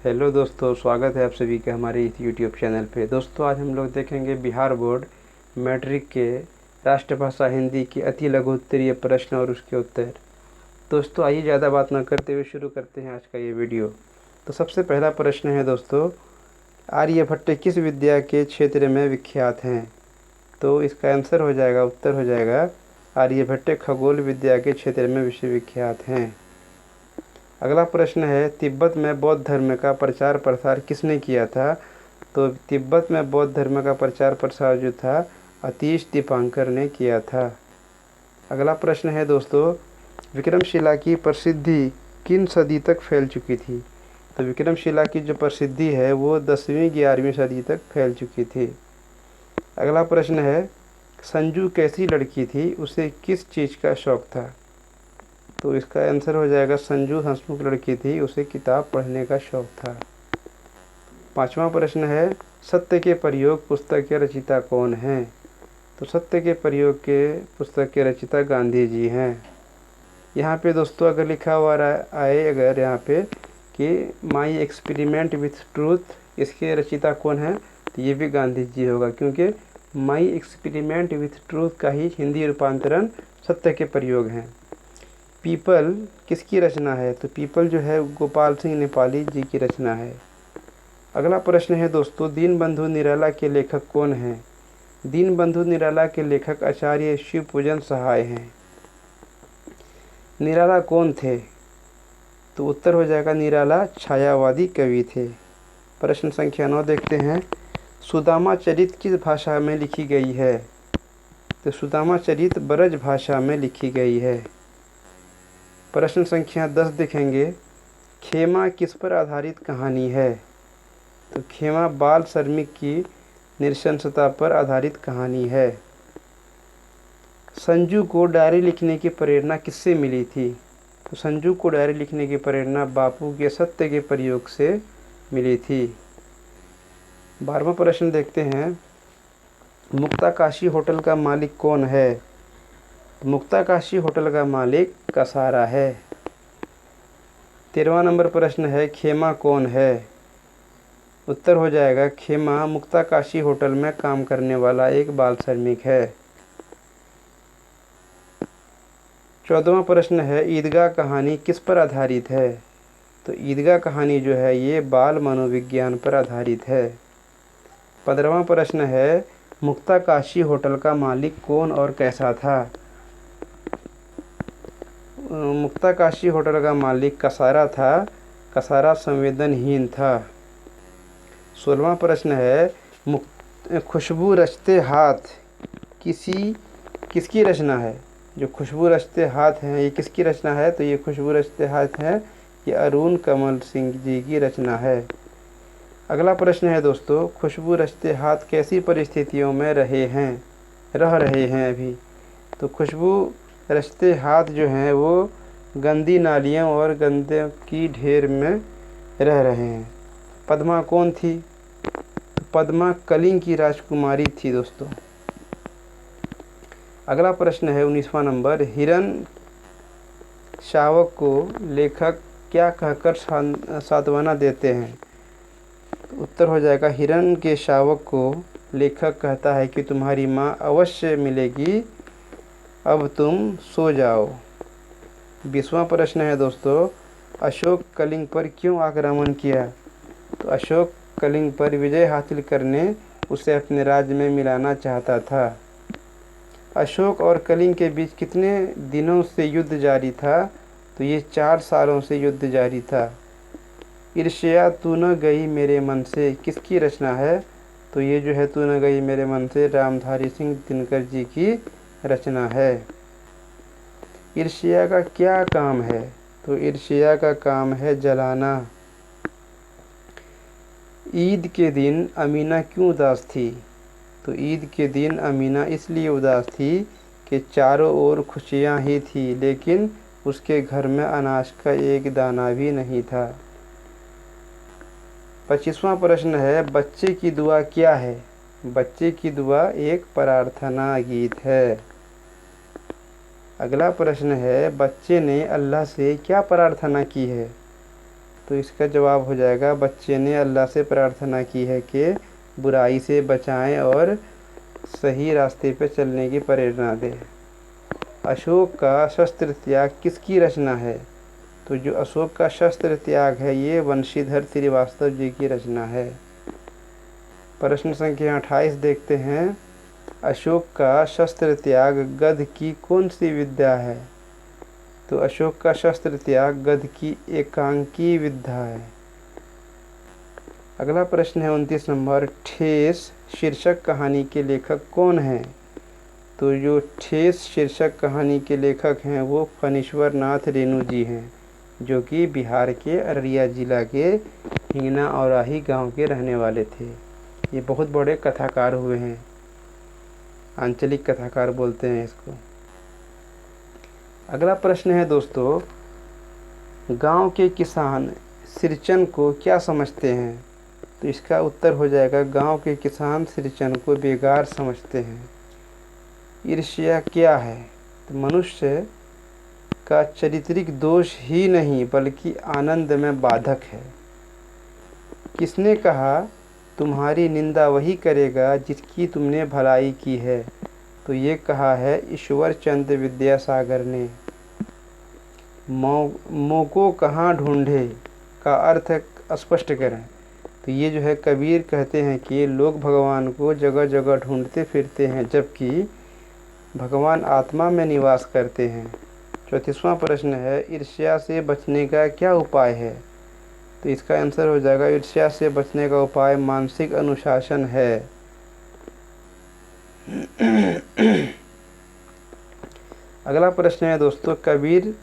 Hello दोस्तों, स्वागत है आप सभी का हमारे इस यूट्यूब चैनल पे। दोस्तों, आज हम लोग देखेंगे बिहार बोर्ड मैट्रिक के राष्ट्रभाषा हिंदी के अति लघु उत्तरीय प्रश्न और उसके उत्तर। दोस्तों, आइए ज़्यादा बात ना करते हुए शुरू करते हैं आज का ये वीडियो। तो सबसे पहला प्रश्न है दोस्तों, आर्यभट्ट किस विद्या के क्षेत्र में विख्यात हैं? तो इसका आंसर हो जाएगा, उत्तर हो जाएगा, आर्यभट्ट खगोल विद्या के क्षेत्र में विश्वविख्यात हैं। अगला प्रश्न है, तिब्बत में बौद्ध धर्म का प्रचार प्रसार किसने किया था? तो तिब्बत में बौद्ध धर्म का प्रचार प्रसार जो था, अतीश दीपांकर ने किया था। अगला प्रश्न है दोस्तों, विक्रमशिला की प्रसिद्धि किन सदी तक फैल चुकी थी? तो विक्रमशिला की जो प्रसिद्धि है वो 10वीं 11वीं सदी तक फैल चुकी थी। अगला प्रश्न है, संजू कैसी लड़की थी, उसे किस चीज़ का शौक था? तो इसका आंसर हो जाएगा, संजू हंसमुख लड़की थी, उसे किताब पढ़ने का शौक था। पांचवा प्रश्न है, सत्य के प्रयोग पुस्तक के रचयिता कौन हैं? तो सत्य के प्रयोग के पुस्तक के रचयिता गांधी जी हैं। यहाँ पे दोस्तों अगर लिखा हुआ आए अगर यहाँ पे कि माई एक्सपेरिमेंट विथ ट्रूथ, इसके रचयिता कौन है? तो ये भी गांधी जी होगा, क्योंकि माई एक्सपेरिमेंट विथ ट्रूथ का ही हिंदी रूपांतरण सत्य के प्रयोग हैं। पीपल किसकी रचना है? तो पीपल जो है गोपाल सिंह नेपाली जी की रचना है। अगला प्रश्न है दोस्तों, दीनबंधु निराला के लेखक कौन हैं? दीनबंधु निराला के लेखक आचार्य शिवपूजन सहाय हैं। निराला कौन थे? तो उत्तर हो जाएगा, निराला छायावादी कवि थे। प्रश्न संख्या 9 देखते हैं, सुदामा चरित किस भाषा में लिखी गई है? तो सुदामा चरित ब्रज भाषा में लिखी गई है। प्रश्न संख्या 10 देखेंगे, खेमा किस पर आधारित कहानी है? तो खेमा बाल श्रमिक की नृशंसता पर आधारित कहानी है। संजू को डायरी लिखने की प्रेरणा किससे मिली थी? तो संजू को डायरी लिखने की प्रेरणा बापू के सत्य के प्रयोग से मिली थी। 12वां प्रश्न देखते हैं, मुक्ताकाशी होटल का मालिक कौन है? मुक्ताकाशी होटल का मालिक कसारा है। 13वां नंबर प्रश्न है, खेमा कौन है? उत्तर हो जाएगा, खेमा मुक्ताकाशी होटल में काम करने वाला एक बाल श्रमिक है। 14वां प्रश्न है, ईदगाह कहानी किस पर आधारित है? तो ईदगाह कहानी जो है ये बाल मनोविज्ञान पर आधारित है। 15वां प्रश्न है, मुक्ताकाशी होटल का मालिक कौन और कैसा था? मुक्ताकाशी होटल का मालिक कसारा था, कसारा संवेदनहीन था। 16वां प्रश्न है, खुशबू रचते हाथ किसकी रचना है? जो खुशबू रचते हाथ हैं ये किसकी रचना है? तो ये खुशबू रचते हाथ हैं, ये अरुण कमल सिंह जी की रचना है। अगला प्रश्न है दोस्तों, खुशबू रचते हाथ कैसी परिस्थितियों में रह रहे हैं अभी? तो खुशबू रचते हाथ जो हैं वो गंदी नालियों और गंदे की ढेर में रह रहे हैं। पद्मा कौन थी? तो पद्मा कलिंग की राजकुमारी थी दोस्तों। अगला प्रश्न है 19वां नंबर, हिरण शावक को लेखक क्या कहकर सांत्वना देते हैं? तो उत्तर हो जाएगा, हिरण के शावक को लेखक कहता है कि तुम्हारी माँ अवश्य मिलेगी, अब तुम सो जाओ। 20वां प्रश्न है दोस्तों, अशोक कलिंग पर क्यों आक्रमण किया? तो अशोक कलिंग पर विजय हासिल करने उसे अपने राज्य में मिलाना चाहता था। अशोक और कलिंग के बीच कितने दिनों से युद्ध जारी था? तो ये 4 सालों से युद्ध जारी था। ईर्ष्या तू न गई मेरे मन से किसकी रचना है? तो ये जो है तू न गई मेरे मन से रामधारी सिंह दिनकर जी की रचना है। ईर्ष्या का क्या काम है? तो ईर्ष्या का काम है जलाना। ईद के दिन अमीना क्यों उदास थी? तो ईद के दिन अमीना इसलिए उदास थी कि चारों ओर खुशियाँ ही थी, लेकिन उसके घर में अनाज का एक दाना भी नहीं था। 25वां प्रश्न है, बच्चे की दुआ क्या है? बच्चे की दुआ एक प्रार्थना गीत है। अगला प्रश्न है, बच्चे ने अल्लाह से क्या प्रार्थना की है? तो इसका जवाब हो जाएगा बच्चे ने अल्लाह से प्रार्थना की है कि बुराई से बचाएं और सही रास्ते पर चलने की प्रेरणा दें। अशोक का शस्त्र त्याग किसकी रचना है? तो जो अशोक का शस्त्र त्याग है ये वंशीधर श्रीवास्तव जी की रचना है। प्रश्न संख्या 28 देखते हैं। अशोक का शस्त्र त्याग गद की कौन सी विद्या है? तो अशोक का शस्त्र त्याग गद की एकांकी विद्या है। अगला प्रश्न है 29 नंबर। ठेस शीर्षक कहानी के लेखक कौन हैं? तो जो ठेस शीर्षक कहानी के लेखक हैं वो फणीश्वर नाथ रेणु जी हैं, जो कि बिहार के अररिया जिला के हिंगना औराही गांव के रहने वाले थे। ये बहुत बड़े कथाकार हुए हैं, आंचलिक कथाकार बोलते हैं इसको। अगला प्रश्न है दोस्तों, गांव के किसान सिरचन को क्या समझते हैं? तो इसका उत्तर हो जाएगा गांव के किसान सिरचन को बेकार समझते हैं। ईर्ष्या क्या है? तो मनुष्य का चारित्रिक दोष ही नहीं बल्कि आनंद में बाधक है। किसने कहा तुम्हारी निंदा वही करेगा जिसकी तुमने भलाई की है? तो ये कहा है ईश्वर चंद्र विद्यासागर ने। मों को कहाँ ढूंढे का अर्थ स्पष्ट करें। तो ये जो है कबीर कहते हैं कि लोग भगवान को जगह जगह ढूंढते फिरते हैं जबकि भगवान आत्मा में निवास करते हैं। 34वां प्रश्न है ईर्ष्या से बचने का क्या उपाय है? तो इसका आंसर हो जाएगा ईर्ष्या से बचने का उपाय मानसिक अनुशासन है। अगला प्रश्न है दोस्तों, कबीर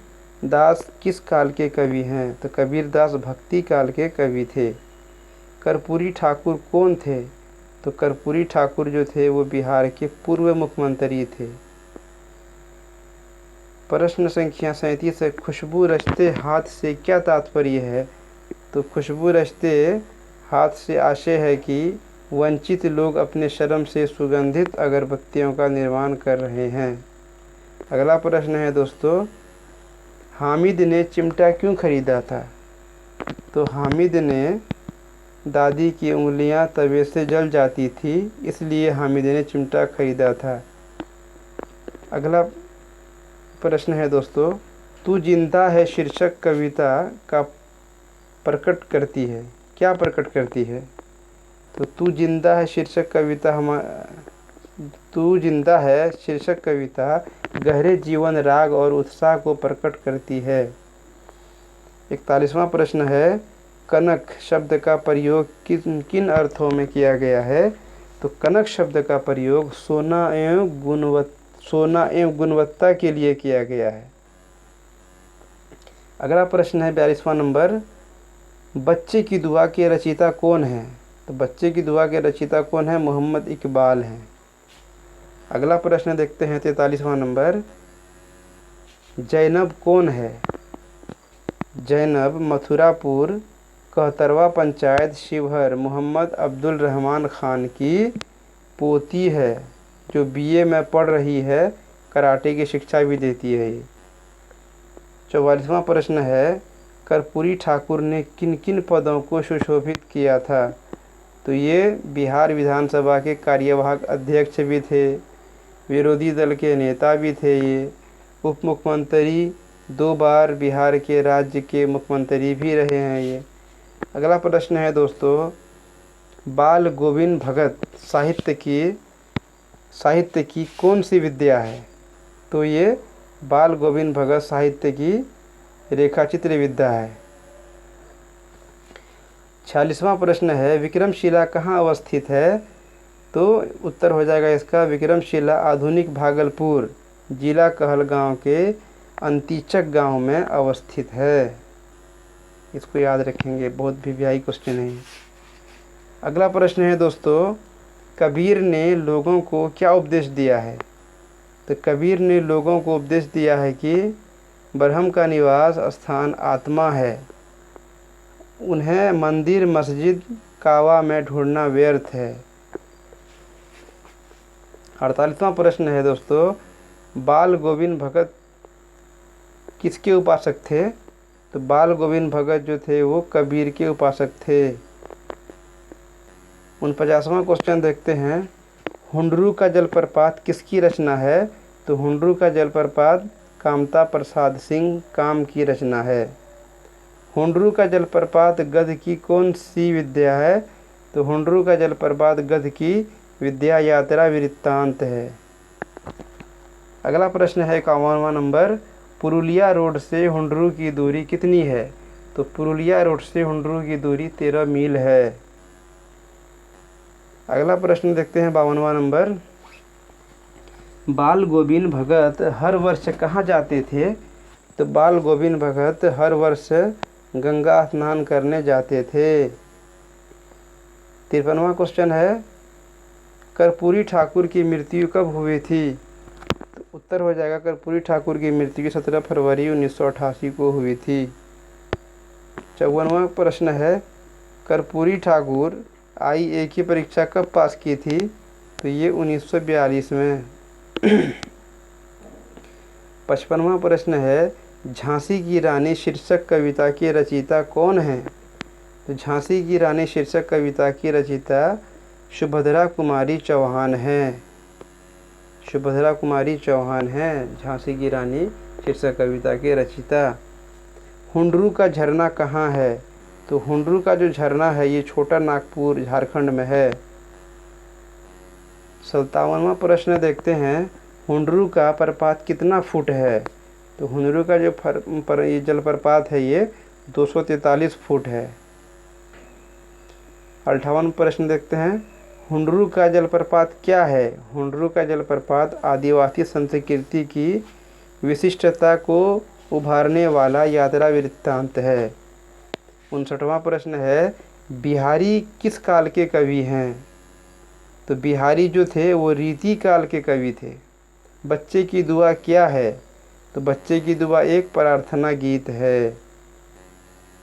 दास किस काल के कवि हैं? तो कबीर दास भक्ति काल के कवि थे। कर्पूरी ठाकुर कौन थे? तो कर्पूरी ठाकुर जो थे वो बिहार के पूर्व मुख्यमंत्री थे। प्रश्न संख्या 37 है खुशबू रचते हाथ से क्या तात्पर्य है? तो खुशबू रचते हाथ से आशय है कि वंचित लोग अपने श्रम से सुगंधित अगरबत्तियों का निर्माण कर रहे हैं। अगला प्रश्न है दोस्तों, हामिद ने चिमटा क्यों खरीदा था? तो हामिद ने दादी की उंगलियां तवे से जल जाती थी इसलिए हामिद ने चिमटा खरीदा था। अगला प्रश्न है दोस्तों, तू जिंदा है शीर्षक कविता का प्रकट करती है, क्या प्रकट करती है? तो तू जिंदा है शीर्षक कविता गहरे जीवन राग और उत्साह को प्रकट करती है। 41वां प्रश्न है कनक शब्द का प्रयोग किन किन अर्थों में किया गया है? तो कनक शब्द का प्रयोग सोना एवं गुणवत्ता के लिए किया गया है। अगला प्रश्न है 42वां नंबर, बच्चे की दुआ के रचयिता कौन है? तो बच्चे की दुआ के रचयिता कौन है? मोहम्मद इकबाल हैं। अगला प्रश्न देखते हैं 43वां नंबर, जैनब कौन है? जैनब मथुरापुर कहतरवा पंचायत शिवहर मोहम्मद अब्दुल रहमान खान की पोती है जो बीए में पढ़ रही है, कराटे की शिक्षा भी देती है ये। 44वां प्रश्न है कर्पूरी ठाकुर ने किन किन पदों को सुशोभित किया था? तो ये बिहार विधानसभा के कार्यवाहक अध्यक्ष भी थे, विरोधी दल के नेता भी थे, ये उप मुख्यमंत्री 2 बार बिहार के राज्य के मुख्यमंत्री भी रहे हैं ये। अगला प्रश्न है दोस्तों, बाल गोविंद भगत साहित्य की कौन सी विद्या है? तो ये बाल गोविंद भगत साहित्य की रेखाचित्र विद्या है। 46वां प्रश्न है विक्रमशिला कहाँ अवस्थित है? तो उत्तर हो जाएगा इसका विक्रमशिला आधुनिक भागलपुर जिला कहलगांव के अंतिचक गांव में अवस्थित है। इसको याद रखेंगे, बहुत भी व्यापक क्वेश्चन है। अगला प्रश्न है दोस्तों, कबीर ने लोगों को क्या उपदेश दिया है? तो कबीर ने लोगों को उपदेश दिया है कि ब्रह्म का निवास स्थान आत्मा है, उन्हें मंदिर मस्जिद कावा में ढूंढना व्यर्थ है। 48वां प्रश्न है दोस्तों, बाल गोविंद भगत किसके उपासक थे? तो बाल गोविंद भगत जो थे वो कबीर के उपासक थे। 49वां क्वेश्चन देखते हैं, हुंडरू का जलप्रपात किसकी रचना है? तो हुंडरू का जलप्रपात कामता प्रसाद सिंह काम की रचना है। हुंडरू का जलप्रपात गध की कौन सी विद्या है? तो हुंडरू का जलप्रपात गध की विद्या यात्रा वृत्तांत है। अगला प्रश्न है 51वां नंबर, पुरुलिया रोड से हुंडरू की दूरी कितनी है? तो पुरुलिया रोड से हुंडरू की दूरी 13 मील है। अगला प्रश्न देखते हैं 52वां नंबर, बाल गोविंद भगत हर वर्ष कहाँ जाते थे? तो बाल गोविंद भगत हर वर्ष गंगा स्नान करने जाते थे। 53वां क्वेश्चन है, कर्पूरी ठाकुर की मृत्यु कब हुई थी? तो उत्तर हो जाएगा कर्पूरी ठाकुर की मृत्यु 17 फरवरी 1988 को हुई थी। 54वां प्रश्न है, कर्पूरी ठाकुर IAA की परीक्षा कब पास की थी? तो ये 1942 में। 55वां प्रश्न है, झांसी की रानी शीर्षक कविता की रचयिता कौन है? तो झांसी की रानी शीर्षक कविता की रचयिता सुभद्रा कुमारी चौहान है। सुभद्रा कुमारी चौहान है झांसी की रानी शीर्षक कविता के रचयिता। हुंडरू का झरना कहाँ है? तो हुंडरू का जो झरना है ये छोटा नागपुर झारखंड में है। 57वां प्रश्न देखते हैं, हुंडरू का प्रपात कितना फुट है? तो हुंडरू का जो ये जलप्रपात है ये 243 फुट है। 58वां प्रश्न देखते हैं, हुंडरू का जलप्रपात क्या है? हुंडरू का जलप्रपात आदिवासी संस्कृति की विशिष्टता को उभारने वाला यात्रा वृत्तांत है। 59वां प्रश्न है, बिहारी किस काल के कवि हैं? तो बिहारी जो थे वो रीति काल के कवि थे। बच्चे की दुआ क्या है? तो बच्चे की दुआ एक प्रार्थना गीत है।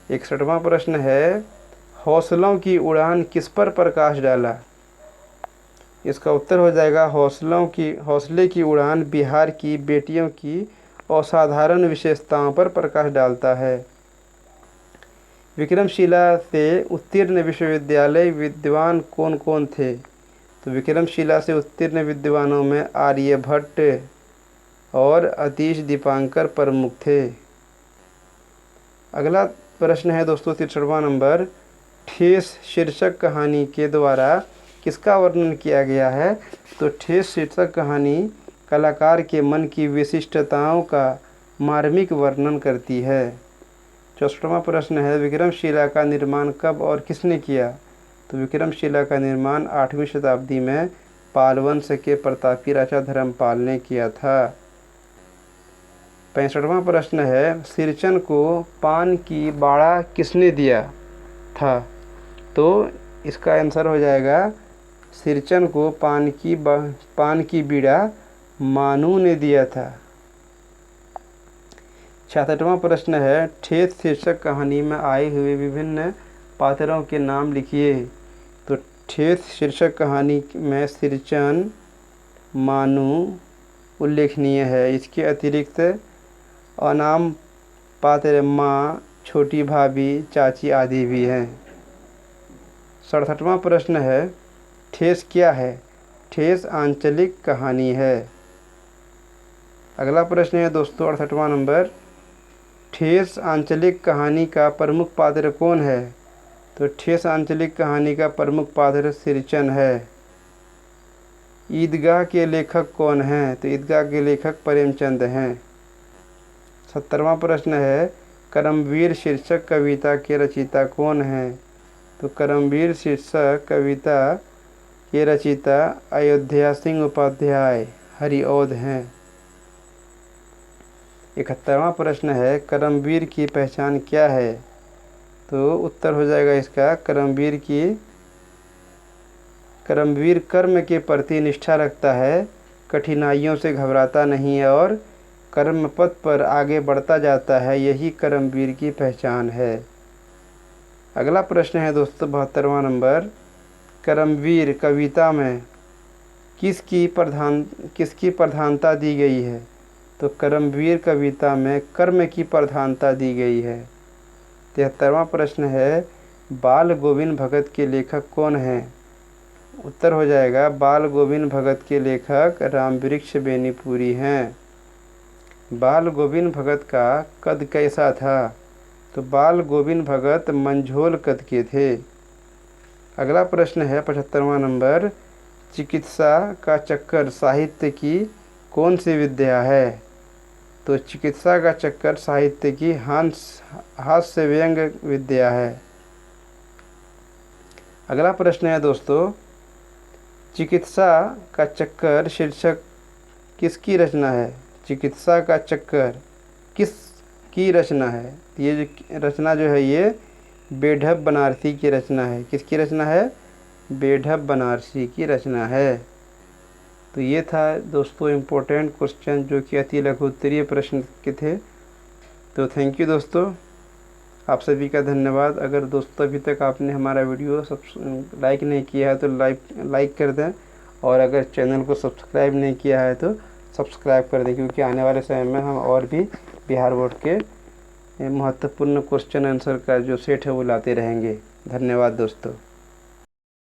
61वां प्रश्न है, हौसलों की उड़ान किस पर प्रकाश डाला? इसका उत्तर हो जाएगा हौसले की उड़ान बिहार की बेटियों की असाधारण विशेषताओं पर प्रकाश डालता है। विक्रमशिला से उत्तीर्ण विश्वविद्यालय विद्वान कौन कौन थे? तो विक्रमशिला से उत्तीर्ण विद्वानों में आर्यभट्ट और अतीश दीपांकर प्रमुख थे। अगला प्रश्न है दोस्तों 63वां नंबर, ठेस शीर्षक कहानी के द्वारा किसका वर्णन किया गया है? तो ठेस शीर्षक कहानी कलाकार के मन की विशिष्टताओं का मार्मिक वर्णन करती है। 64वां प्रश्न है, विक्रमशिला का निर्माण कब और किसने किया? तो विक्रमशिला का निर्माण 8वीं शताब्दी में पाल वंश के प्रतापी राजा धर्मपाल ने किया था। 65वां प्रश्न है, सिरचन को पान की बाड़ा किसने दिया था? तो इसका आंसर हो जाएगा सिरचन को पान की बीड़ा मानू ने दिया था। 66वां प्रश्न है, ठेस शीर्षक कहानी में आए हुए विभिन्न पात्रों के नाम लिखिए। तो ठेस शीर्षक कहानी में सिरचन, मानू उल्लेखनीय है। इसके अतिरिक्त अनाम पात्र माँ, छोटी भाभी, चाची आदि भी हैं। 67वां प्रश्न है, ठेस क्या है? ठेस आंचलिक कहानी है। अगला प्रश्न है दोस्तों 68वां नंबर, ठेस आंचलिक कहानी का प्रमुख पात्र कौन है? तो ठेस आंचलिक कहानी का प्रमुख पात्र सिरचन है। ईदगाह के लेखक कौन हैं? तो ईदगाह के लेखक प्रेमचंद हैं। 70वां प्रश्न है, करमवीर शीर्षक कविता के रचयिता कौन हैं? तो करमवीर शीर्षक कविता के रचयिता अयोध्या सिंह उपाध्याय हरिऔध हैं। 71वां प्रश्न है, करमवीर की पहचान क्या है? तो उत्तर हो जाएगा इसका करमवीर कर्म के प्रति निष्ठा रखता है, कठिनाइयों से घबराता नहीं है और कर्म पथ पर आगे बढ़ता जाता है, यही करमवीर की पहचान है। अगला प्रश्न है दोस्तों 72वां नंबर, करमवीर कविता में किसकी प्रधानता दी गई है? तो करमवीर कविता में कर्म की प्रधानता दी गई है। 73वां प्रश्न है, बाल गोविंद भगत के लेखक कौन हैं? उत्तर हो जाएगा, बाल गोविंद भगत के लेखक रामवृक्ष बेनीपुरी हैं। बाल गोविंद भगत का कद कैसा था? तो बाल गोविंद भगत मंझोल कद के थे। अगला प्रश्न है 75वां नंबर, चिकित्सा का चक्कर साहित्य की कौन सी विद्या है? तो चिकित्सा का चक्कर साहित्य की हास्य व्यंग विद्या है। अगला प्रश्न है दोस्तों, चिकित्सा का चक्कर शीर्षक किसकी रचना है? चिकित्सा का चक्कर किस की रचना है? ये जो रचना जो है ये बेढप बनारसी की रचना है। किसकी रचना है? बेढप बनारसी की रचना है। तो ये था दोस्तों इम्पोर्टेंट क्वेश्चन जो कि अति लघु उत्तरीय प्रश्न के थे। तो थैंक यू दोस्तों, आप सभी का धन्यवाद। अगर दोस्तों अभी तक आपने हमारा वीडियो लाइक नहीं किया है तो लाइक कर दें, और अगर चैनल को सब्सक्राइब नहीं किया है तो सब्सक्राइब कर दें, क्योंकि आने वाले समय में हम और भी बिहार बोर्ड के महत्वपूर्ण क्वेश्चन आंसर का जो सेट है वो लाते रहेंगे। धन्यवाद दोस्तों।